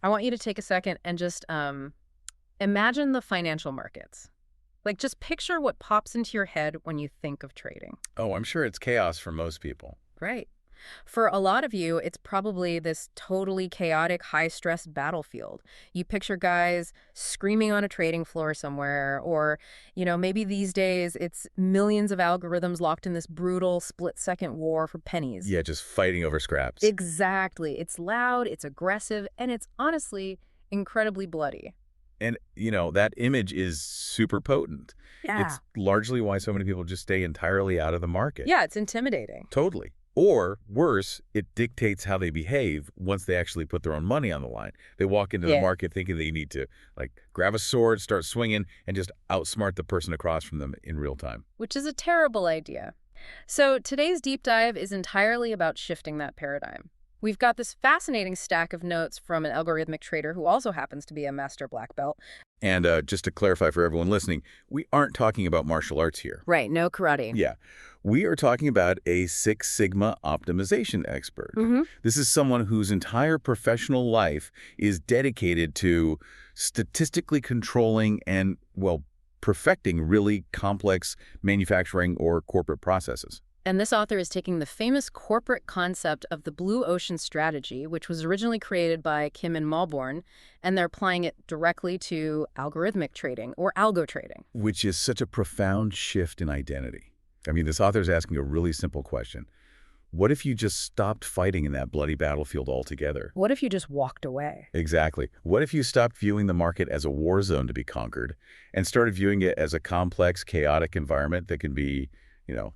I want you to take a second and just imagine the financial markets. Like, just picture what pops into your head when you think of trading. Oh, I'm sure it's chaos for most people. Right. For a lot of you, it's probably this totally chaotic, high-stress battlefield. You picture guys screaming on a trading floor somewhere, or, maybe these days it's millions of algorithms locked in this brutal split-second war for pennies. Yeah, just fighting over scraps. Exactly. It's loud, it's aggressive, and it's honestly incredibly bloody. And, that image is super potent. Yeah. It's largely why so many people just stay entirely out of the market. Yeah, it's intimidating. Totally. Or, worse, it dictates how they behave once they actually put their own money on the line. They walk into the Yeah. market thinking they need to, grab a sword, start swinging, and just outsmart the person across from them in real time. Which is a terrible idea. So today's deep dive is entirely about shifting that paradigm. We've got this fascinating stack of notes from an algorithmic trader who also happens to be a master black belt. And just to clarify for everyone listening, we aren't talking about martial arts here. Right, no karate. Yeah. We are talking about a Six Sigma optimization expert. Mm-hmm. This is someone whose entire professional life is dedicated to statistically controlling and, well, perfecting really complex manufacturing or corporate processes. And this author is taking the famous corporate concept of the blue ocean strategy, which was originally created by Kim and Malborn, and they're applying it directly to algorithmic trading, or algo trading. Which is such a profound shift in identity. I mean, this author is asking a really simple question. What if you just stopped fighting in that bloody battlefield altogether? What if you just walked away? Exactly. What if you stopped viewing the market as a war zone to be conquered and started viewing it as a complex, chaotic environment that can be,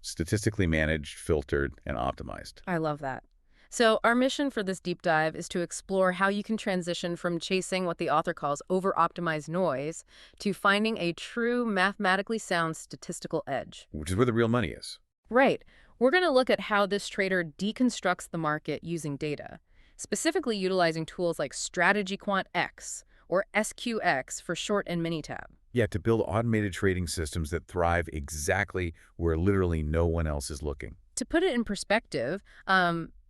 statistically managed, filtered, and optimized? I love that. So our mission for this deep dive is to explore how you can transition from chasing what the author calls over-optimized noise to finding a true mathematically sound statistical edge. Which is where the real money is. Right. We're going to look at how this trader deconstructs the market using data, specifically utilizing tools like Strategy Quant X, or SQX for short and mini tab. Yeah, to build automated trading systems that thrive exactly where literally no one else is looking. To put it in perspective,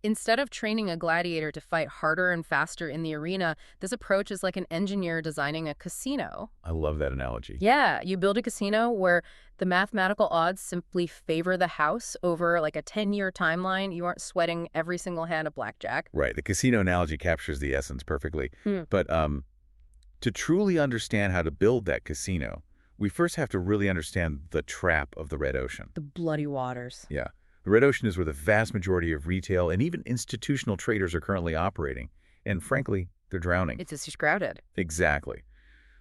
instead of training a gladiator to fight harder and faster in the arena, this approach is like an engineer designing a casino. I love that analogy. Yeah, you build a casino where the mathematical odds simply favor the house over like a 10-year timeline. You aren't sweating every single hand of blackjack. Right. The casino analogy captures the essence perfectly. Hmm. But to truly understand how to build that casino, we first have to really understand the trap of the red ocean. The bloody waters. Yeah. The red ocean is where the vast majority of retail and even institutional traders are currently operating. And frankly, they're drowning. It's just crowded. Exactly.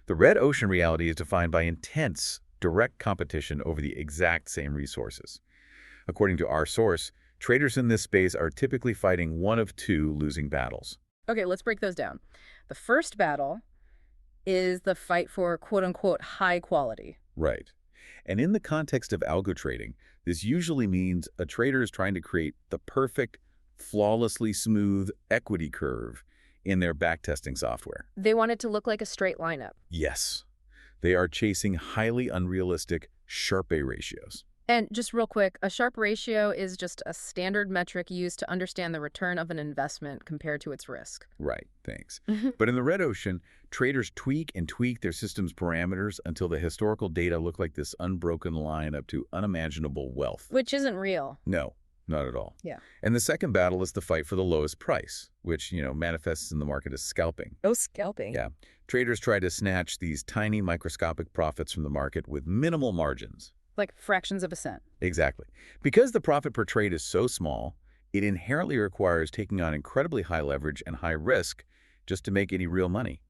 The red ocean reality is defined by intense, direct competition over the exact same resources. According to our source, traders in this space are typically fighting one of two losing battles. Okay, let's break those down. The first battle is the fight for quote-unquote high quality. Right. And in the context of algo trading, this usually means a trader is trying to create the perfect, flawlessly smooth equity curve in their backtesting software. They want it to look like a straight lineup. Yes. They are chasing highly unrealistic Sharpe ratios. And just real quick, a Sharpe ratio is just a standard metric used to understand the return of an investment compared to its risk. Right, thanks. But in the red ocean, traders tweak and tweak their system's parameters until the historical data look like this unbroken line up to unimaginable wealth. Which isn't real. No, not at all. Yeah. And the second battle is the fight for the lowest price, which, manifests in the market as scalping. Oh, scalping. Yeah. Traders try to snatch these tiny microscopic profits from the market with minimal margins. Like fractions of a cent. Exactly. Because the profit per trade is so small, it inherently requires taking on incredibly high leverage and high risk just to make any real money.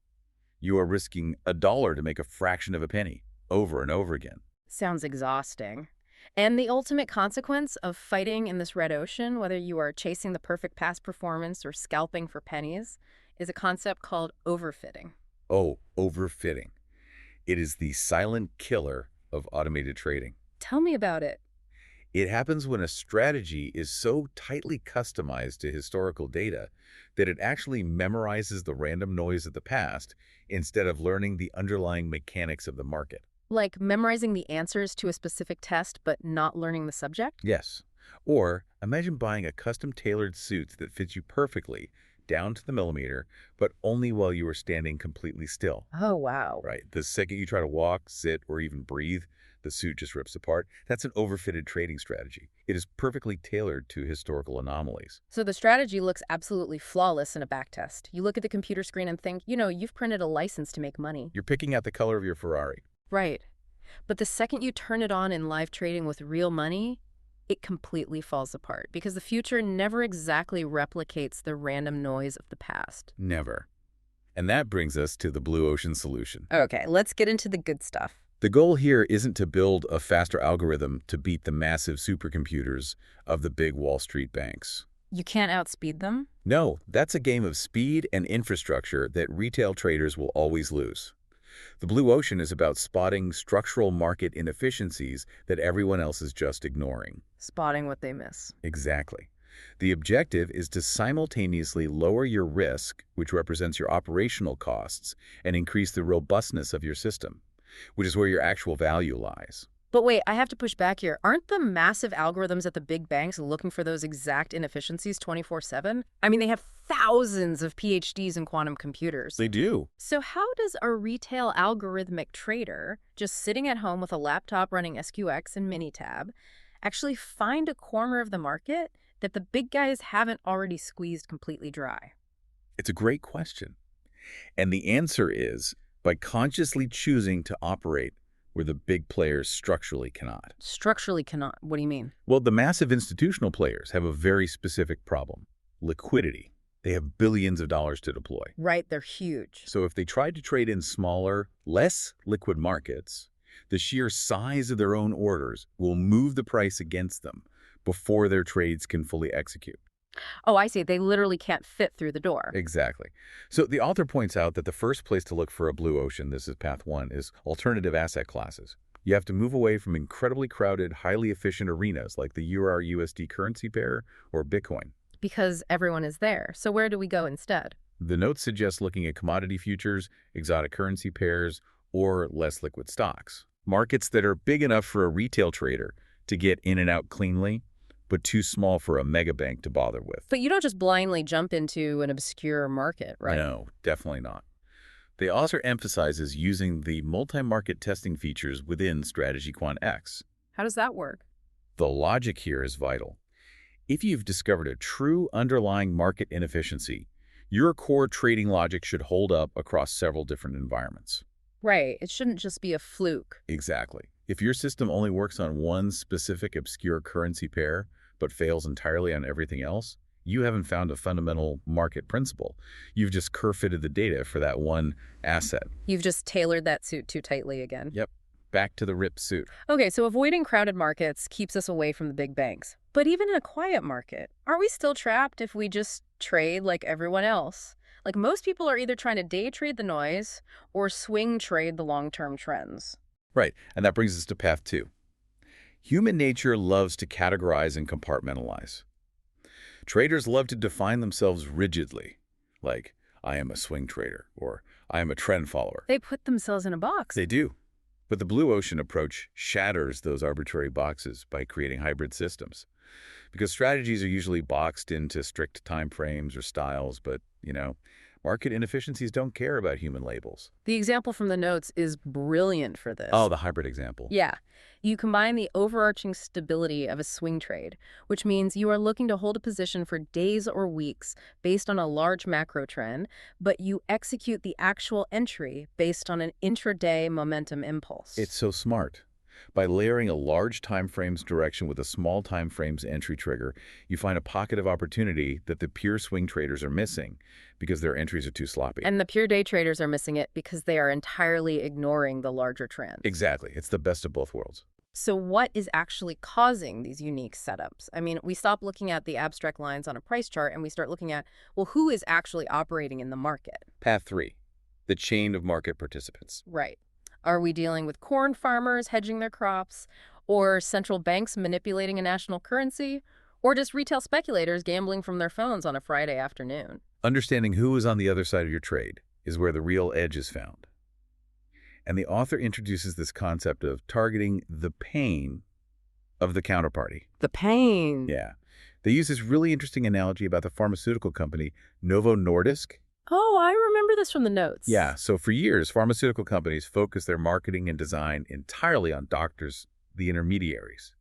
You are risking $1 to make a fraction of a penny over and over again. Sounds exhausting. And the ultimate consequence of fighting in this red ocean, whether you are chasing the perfect past performance or scalping for pennies, is a concept called overfitting. Oh, overfitting. It is the silent killer of automated trading. Tell me about it. It happens when a strategy is so tightly customized to historical data that it actually memorizes the random noise of the past instead of learning the underlying mechanics of the market. Like memorizing the answers to a specific test but not learning the subject? Yes. Or imagine buying a custom-tailored suit that fits you perfectly, down to the millimeter, but only while you are standing completely still. Oh, wow. Right. The second you try to walk, sit, or even breathe, the suit just rips apart. That's an overfitted trading strategy. It is perfectly tailored to historical anomalies. So the strategy looks absolutely flawless in a backtest. You look at the computer screen and think, you've printed a license to make money. You're picking out the color of your Ferrari. Right. But the second you turn it on in live trading with real money, it completely falls apart because the future never exactly replicates the random noise of the past. Never. And that brings us to the blue ocean solution. Okay, let's get into the good stuff. The goal here isn't to build a faster algorithm to beat the massive supercomputers of the big Wall Street banks. You can't outspeed them? No, that's a game of speed and infrastructure that retail traders will always lose. The blue ocean is about spotting structural market inefficiencies that everyone else is just ignoring. Spotting what they miss. Exactly. The objective is to simultaneously lower your risk, which represents your operational costs, and increase the robustness of your system, which is where your actual value lies. But wait, I have to push back here. Aren't the massive algorithms at the big banks looking for those exact inefficiencies 24/7? I mean, they have thousands of PhDs in quantum computers. They do. So how does a retail algorithmic trader, just sitting at home with a laptop running SQX and Minitab, actually find a corner of the market that the big guys haven't already squeezed completely dry? It's a great question. And the answer is by consciously choosing to operate where the big players structurally cannot. Structurally cannot. What do you mean? Well, the massive institutional players have a very specific problem: liquidity. They have billions of dollars to deploy. Right, they're huge. So if they tried to trade in smaller, less liquid markets, the sheer size of their own orders will move the price against them before their trades can fully execute. Oh, I see. They literally can't fit through the door. Exactly. So the author points out that the first place to look for a blue ocean, this is path one, is alternative asset classes. You have to move away from incredibly crowded, highly efficient arenas like the EUR-USD currency pair or Bitcoin. Because everyone is there. So where do we go instead? The notes suggest looking at commodity futures, exotic currency pairs, or less liquid stocks. Markets that are big enough for a retail trader to get in and out cleanly, but too small for a mega bank to bother with. But you don't just blindly jump into an obscure market, right? No, definitely not. The author emphasizes using the multi-market testing features within Strategy Quant X. How does that work? The logic here is vital. If you've discovered a true underlying market inefficiency, your core trading logic should hold up across several different environments. Right. It shouldn't just be a fluke. Exactly. If your system only works on one specific obscure currency pair, but fails entirely on everything else, you haven't found a fundamental market principle. You've just curve-fitted the data for that one asset. You've just tailored that suit too tightly again. Yep. Back to the ripped suit. Okay, so avoiding crowded markets keeps us away from the big banks. But even in a quiet market, aren't we still trapped if we just trade like everyone else? Like most people are either trying to day trade the noise or swing trade the long-term trends. Right. And that brings us to path two. Human nature loves to categorize and compartmentalize. Traders love to define themselves rigidly, like, I am a swing trader, or I am a trend follower. They put themselves in a box. They do. But the blue ocean approach shatters those arbitrary boxes by creating hybrid systems. Because strategies are usually boxed into strict time frames or styles, but, market inefficiencies don't care about human labels. The example from the notes is brilliant for this. Oh, the hybrid example. Yeah. You combine the overarching stability of a swing trade, which means you are looking to hold a position for days or weeks based on a large macro trend, but you execute the actual entry based on an intraday momentum impulse. It's so smart. By layering a large time frames direction with a small time frames entry trigger, you find a pocket of opportunity that the pure swing traders are missing because their entries are too sloppy. And the pure day traders are missing it because they are entirely ignoring the larger trend. Exactly. It's the best of both worlds. So what is actually causing these unique setups? I mean, we stop looking at the abstract lines on a price chart and we start looking at, well, who is actually operating in the market? Path three, the chain of market participants. Right. Are we dealing with corn farmers hedging their crops, or central banks manipulating a national currency, or just retail speculators gambling from their phones on a Friday afternoon? Understanding who is on the other side of your trade is where the real edge is found. And the author introduces this concept of targeting the pain of the counterparty. The pain. Yeah. They use this really interesting analogy about the pharmaceutical company Novo Nordisk. Oh, I remember this from the notes. Yeah, so for years, pharmaceutical companies focused their marketing and design entirely on doctors, the intermediaries.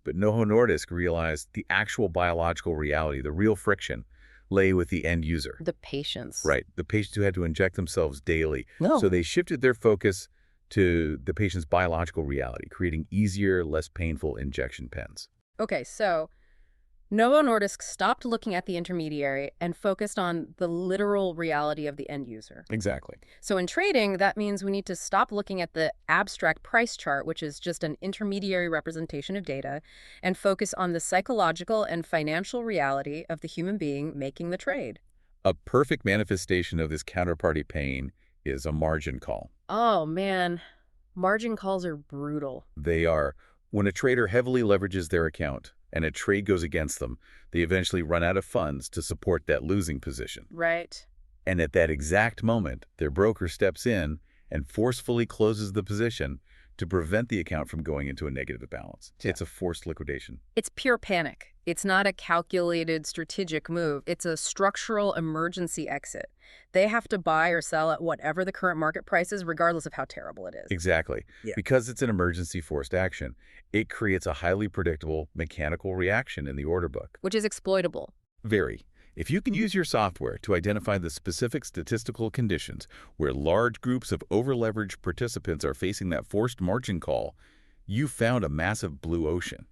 But Novo Nordisk realized the actual biological reality, the real friction, lay with the end user. The patients. Right, the patients who had to inject themselves daily. No. So they shifted their focus to the patient's biological reality, creating easier, less painful injection pens. Okay, so Novo Nordisk stopped looking at the intermediary and focused on the literal reality of the end user. Exactly. So in trading, that means we need to stop looking at the abstract price chart, which is just an intermediary representation of data, and focus on the psychological and financial reality of the human being making the trade. A perfect manifestation of this counterparty pain is a margin call. Oh, man. Margin calls are brutal. They are, when a trader heavily leverages their account and a trade goes against them, they eventually run out of funds to support that losing position. Right. And at that exact moment, their broker steps in and forcefully closes the position to prevent the account from going into a negative balance. Yeah. It's a forced liquidation. It's pure panic. It's not a calculated strategic move. It's a structural emergency exit. They have to buy or sell at whatever the current market price is, regardless of how terrible it is. Exactly. Yeah. Because it's an emergency forced action, it creates a highly predictable mechanical reaction in the order book. Which is exploitable. Very. If you can use your software to identify the specific statistical conditions where large groups of over-leveraged participants are facing that forced margin call, you've found a massive blue ocean.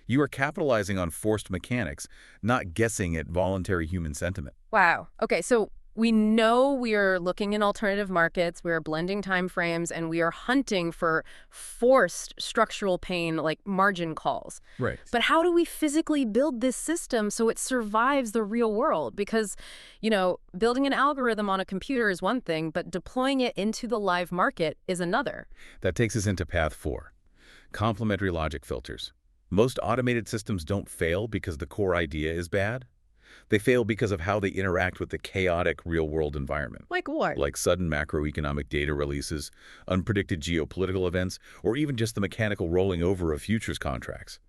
You are capitalizing on forced mechanics, not guessing at voluntary human sentiment. Wow. Okay, so we know we are looking in alternative markets, we are blending time frames, and we are hunting for forced structural pain like margin calls. Right. But how do we physically build this system so it survives the real world? Because, building an algorithm on a computer is one thing, but deploying it into the live market is another. That takes us into path 4, complementary logic filters. Most automated systems don't fail because the core idea is bad. They fail because of how they interact with the chaotic real-world environment. Like what? Like sudden macroeconomic data releases, unpredicted geopolitical events, or even just the mechanical rolling over of futures contracts.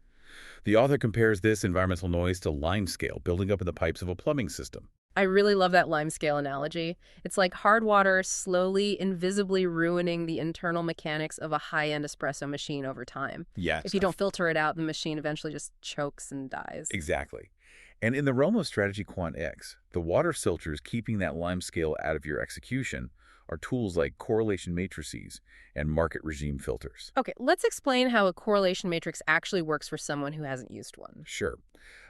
The author compares this environmental noise to limescale building up in the pipes of a plumbing system. I really love that limescale analogy. It's like hard water slowly, invisibly ruining the internal mechanics of a high-end espresso machine over time. Yeah. If you don't filter it out, the machine eventually just chokes and dies. Exactly. And in the realm of strategy quant X, the water filters keeping that limescale out of your execution are tools like correlation matrices and market regime filters. Okay, let's explain how a correlation matrix actually works for someone who hasn't used one. Sure.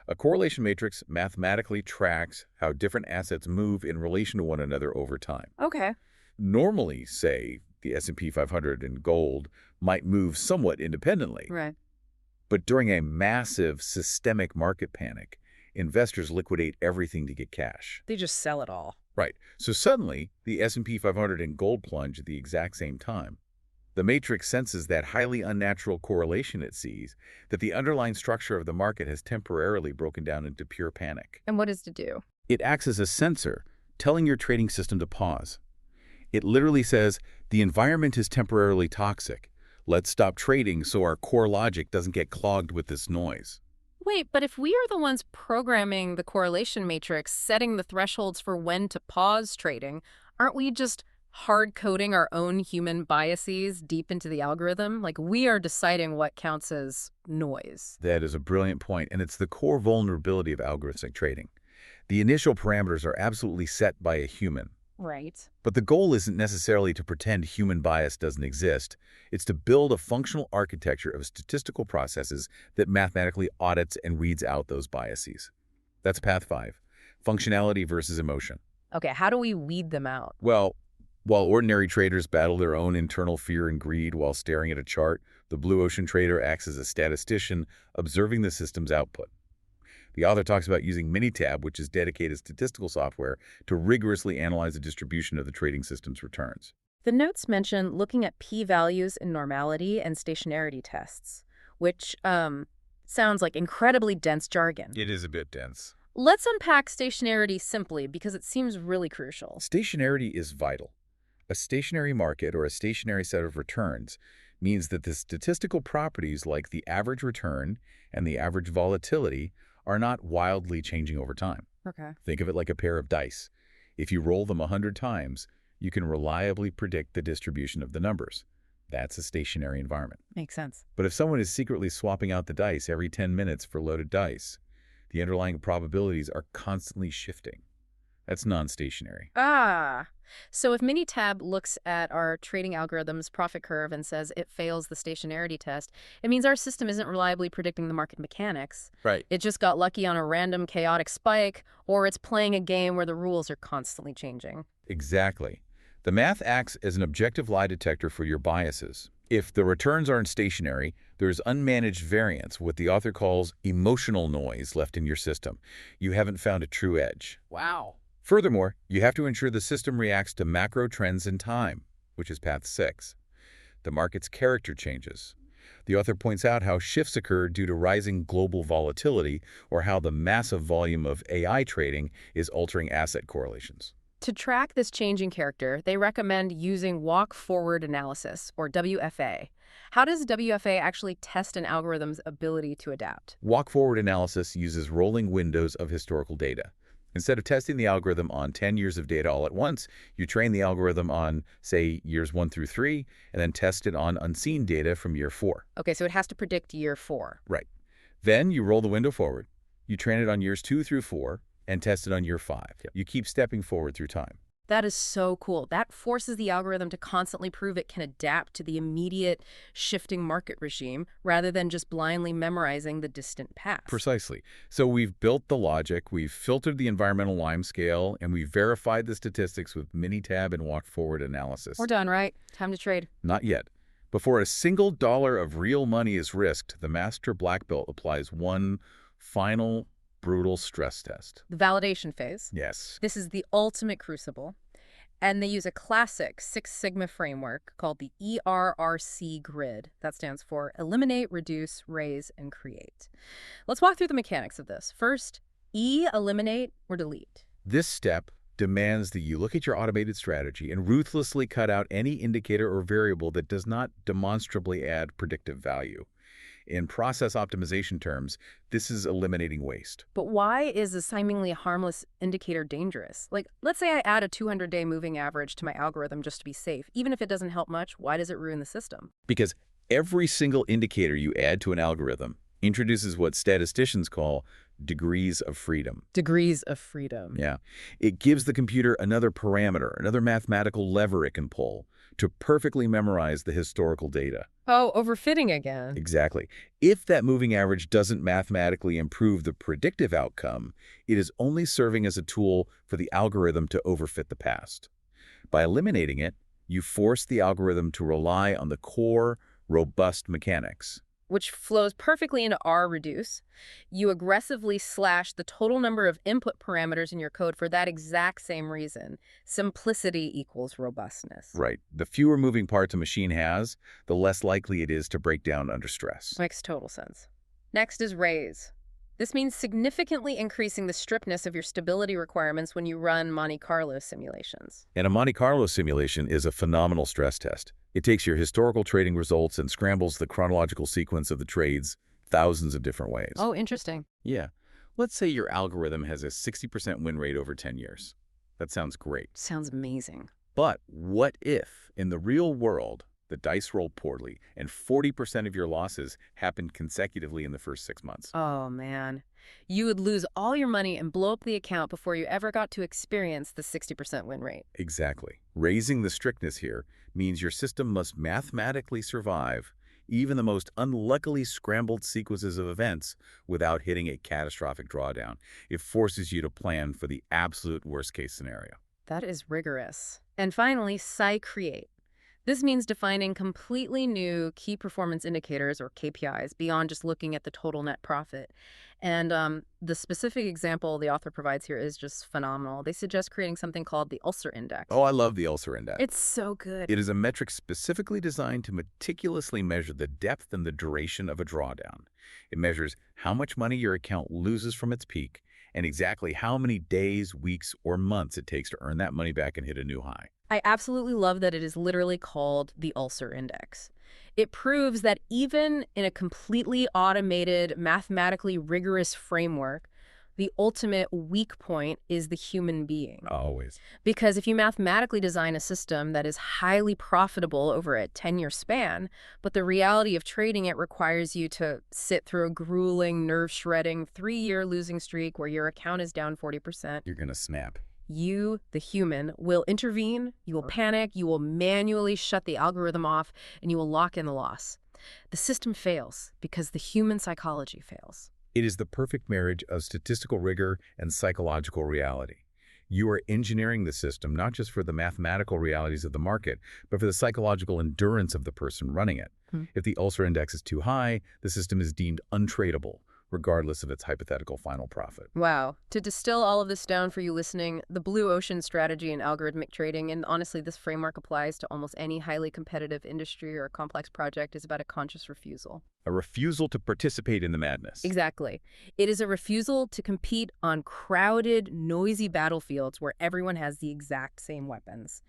A correlation matrix mathematically tracks how different assets move in relation to one another over time. Okay. Normally, say, the S&P 500 and gold might move somewhat independently. Right. But during a massive systemic market panic, investors liquidate everything to get cash. They just sell it all. Right. So suddenly, the S&P 500 and gold plunge at the exact same time. The matrix senses that highly unnatural correlation it sees, that the underlying structure of the market has temporarily broken down into pure panic. And what does it do? It acts as a sensor, telling your trading system to pause. It literally says, the environment is temporarily toxic. Let's stop trading so our core logic doesn't get clogged with this noise. Wait, but if we are the ones programming the correlation matrix, setting the thresholds for when to pause trading, aren't we just hard-coding our own human biases deep into the algorithm? Like, we are deciding what counts as noise. That is a brilliant point, and it's the core vulnerability of algorithmic trading. The initial parameters are absolutely set by a human. Right. But the goal isn't necessarily to pretend human bias doesn't exist. It's to build a functional architecture of statistical processes that mathematically audits and reads out those biases. That's path 5, functionality versus emotion. Okay, how do we weed them out? Well, while ordinary traders battle their own internal fear and greed while staring at a chart, the blue ocean trader acts as a statistician observing the system's output. The author talks about using Minitab, which is dedicated statistical software, to rigorously analyze the distribution of the trading system's returns. The notes mention looking at p-values in normality and stationarity tests, which sounds like incredibly dense jargon. It is a bit dense. Let's unpack stationarity simply because it seems really crucial. Stationarity is vital. A stationary market or a stationary set of returns means that the statistical properties like the average return and the average volatility are not wildly changing over time. Okay. Think of it like a pair of dice. If you roll them 100 times, you can reliably predict the distribution of the numbers. That's a stationary environment. Makes sense. But if someone is secretly swapping out the dice every 10 minutes for loaded dice, the underlying probabilities are constantly shifting. That's non-stationary. Ah, so if Minitab looks at our trading algorithm's profit curve and says it fails the stationarity test, it means our system isn't reliably predicting the market mechanics. Right. It just got lucky on a random chaotic spike, or it's playing a game where the rules are constantly changing. Exactly. The math acts as an objective lie detector for your biases. If the returns aren't stationary, there's unmanaged variance, what the author calls emotional noise left in your system. You haven't found a true edge. Wow. Furthermore, you have to ensure the system reacts to macro trends in time, which is path 6. The market's character changes. The author points out how shifts occur due to rising global volatility or how the massive volume of AI trading is altering asset correlations. To track this changing character, they recommend using walk-forward analysis, or WFA. How does WFA actually test an algorithm's ability to adapt? Walk-forward analysis uses rolling windows of historical data. Instead of testing the algorithm on 10 years of data all at once, you train the algorithm on, say, years 1 through 3, and then test it on unseen data from year 4. Okay, so it has to predict year 4. Right. Then you roll the window forward. You train it on years 2 through 4 and test it on year 5. You keep stepping forward through time. That is so cool. That forces the algorithm to constantly prove it can adapt to the immediate shifting market regime rather than just blindly memorizing the distant past. Precisely. So we've built the logic, we've filtered the environmental lime scale, and we've verified the statistics with Minitab and walk-forward analysis. We're done, right? Time to trade. Not yet. Before a single dollar of real money is risked, the master black belt applies one final brutal stress test. The validation phase. Yes. This is the ultimate crucible. And they use a classic Six Sigma framework called the ERRC grid. That stands for Eliminate, Reduce, Raise, and Create. Let's walk through the mechanics of this. First, E, eliminate or delete. This step demands that you look at your automated strategy and ruthlessly cut out any indicator or variable that does not demonstrably add predictive value. In process optimization terms, this is eliminating waste. But why is a seemingly harmless indicator dangerous? Like, let's say I add a 200-day moving average to my algorithm just to be safe. Even if it doesn't help much, why does it ruin the system? Because every single indicator you add to an algorithm introduces what statisticians call degrees of freedom. Degrees of freedom. Yeah. It gives the computer another parameter, another mathematical lever it can pull to perfectly memorize the historical data. Oh, overfitting again. Exactly. If that moving average doesn't mathematically improve the predictive outcome, it is only serving as a tool for the algorithm to overfit the past. By eliminating it, you force the algorithm to rely on the core, robust mechanics. Which flows perfectly into R-reduce. You aggressively slash the total number of input parameters in your code for that exact same reason. Simplicity equals robustness. Right. The fewer moving parts a machine has, the less likely it is to break down under stress. Makes total sense. Next is raise. This means significantly increasing the strictness of your stability requirements when you run Monte Carlo simulations. And a Monte Carlo simulation is a phenomenal stress test. It takes your historical trading results and scrambles the chronological sequence of the trades thousands of different ways. Oh, interesting. Yeah. Let's say your algorithm has a 60% win rate over 10 years. That sounds great. Sounds amazing. But what if, in the real world, the dice roll poorly and 40% of your losses happened consecutively in the first 6 months? Oh, man. You would lose all your money and blow up the account before you ever got to experience the 60% win rate. Exactly. Raising the strictness here means your system must mathematically survive even the most unluckily scrambled sequences of events without hitting a catastrophic drawdown. It forces you to plan for the absolute worst-case scenario. That is rigorous. And finally, create. This means defining completely new key performance indicators, or KPIs, beyond just looking at the total net profit. And the specific example the author provides here is just phenomenal. They suggest creating something called the Ulcer Index. Oh, I love the Ulcer Index. It's so good. It is a metric specifically designed to meticulously measure the depth and the duration of a drawdown. It measures how much money your account loses from its peak and exactly how many days, weeks, or months it takes to earn that money back and hit a new high. I absolutely love that it is literally called the Ulcer Index. It proves that even in a completely automated, mathematically rigorous framework, the ultimate weak point is the human being. Always. Because if you mathematically design a system that is highly profitable over a 10-year span, but the reality of trading it requires you to sit through a grueling, nerve-shredding 3-year losing streak where your account is down 40%, You're going to snap. you, the human, will intervene, you will panic, you will manually shut the algorithm off, and you will lock in the loss. The system fails because the human psychology fails. It is the perfect marriage of statistical rigor and psychological reality. You are engineering the system not just for the mathematical realities of the market, but for the psychological endurance of the person running it. If the ulcer index is too high, the system is deemed untradeable, regardless of its hypothetical final profit. Wow. To distill all of this down for you listening, the blue ocean strategy in algorithmic trading, and honestly, this framework applies to almost any highly competitive industry or complex project, is about a conscious refusal. A refusal to participate in the madness. Exactly. It is a refusal to compete on crowded, noisy battlefields where everyone has the exact same weapons.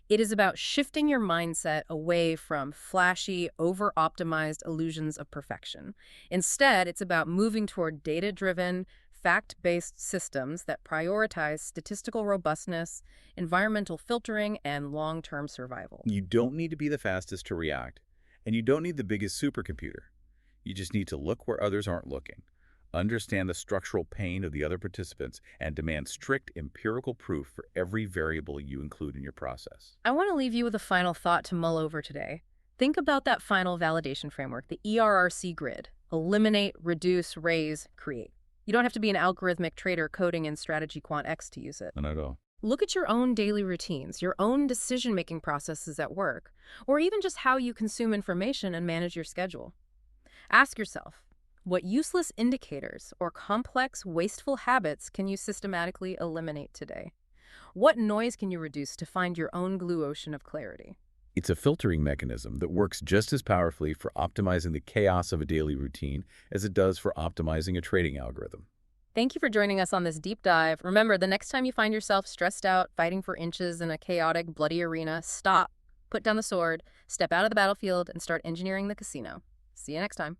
It is about shifting your mindset away from flashy, over-optimized illusions of perfection. Instead, it's about moving toward data-driven, fact-based systems that prioritize statistical robustness, environmental filtering, and long-term survival. You don't need to be the fastest to react, and you don't need the biggest supercomputer. You just need to look where others aren't looking, understand the structural pain of the other participants, and demand strict empirical proof for every variable you include in your process. I want to leave you with a final thought to mull over today. Think about that final validation framework, the ERRC grid. Eliminate, reduce, raise, create. You don't have to be an algorithmic trader coding in Strategy Quant X to use it. Not at all. Look at your own daily routines, your own decision-making processes at work, or even just how you consume information and manage your schedule. Ask yourself, what useless indicators or complex, wasteful habits can you systematically eliminate today? What noise can you reduce to find your own blue ocean of clarity? It's a filtering mechanism that works just as powerfully for optimizing the chaos of a daily routine as it does for optimizing a trading algorithm. Thank you for joining us on this deep dive. Remember, the next time you find yourself stressed out, fighting for inches in a chaotic, bloody arena, stop, put down the sword, step out of the battlefield, and start engineering the casino. See you next time.